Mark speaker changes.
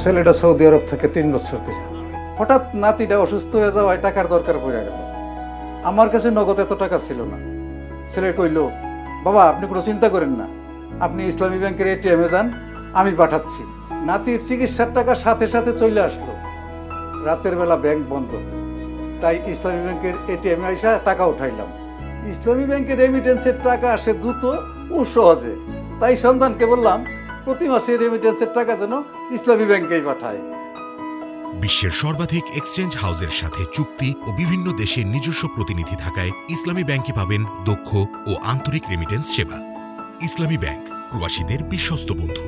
Speaker 1: ছেলেটা সৌদি আরব থেকে 3 বছর ধরে। হঠাৎ নাতিটা অসুস্থ হয়ে যাওয়ায় টাকার দরকার পড়ে গেল। আমার কাছে নগদ এত টাকা ছিল না। ছেলে কইল, বাবা আপনি কোনো চিন্তা করেন না, আপনি ইসলামী ব্যাংকের এটিএমে যান, আমি পাঠাচ্ছি। নাতির চিকিৎসার টাকা সাথে সাথে চলে আসলো। রাতের বেলা ব্যাংক বন্ধ, তাই ইসলামী ব্যাংকের এটিএমে এসে টাকা উঠাইলাম। ইসলামী ব্যাংকের রেমিটেন্সের টাকা আসে দ্রুত ও সহজে, তাই সন্তানকে বললাম প্রতি মাসে রেমিটেন্সের টাকা যেন ইসলামী ব্যাংকেই পাঠায়।
Speaker 2: বিশ্বের সর্বাধিক এক্সচেঞ্জ হাউসের সাথে চুক্তি ও বিভিন্ন দেশের নিজস্ব প্রতিনিধি থাকায় ইসলামী ব্যাংকে পাবেন দক্ষ ও আন্তরিক রেমিটেন্স সেবা। ইসলামী ব্যাংক, প্রবাসীদের বিশ্বস্ত বন্ধু।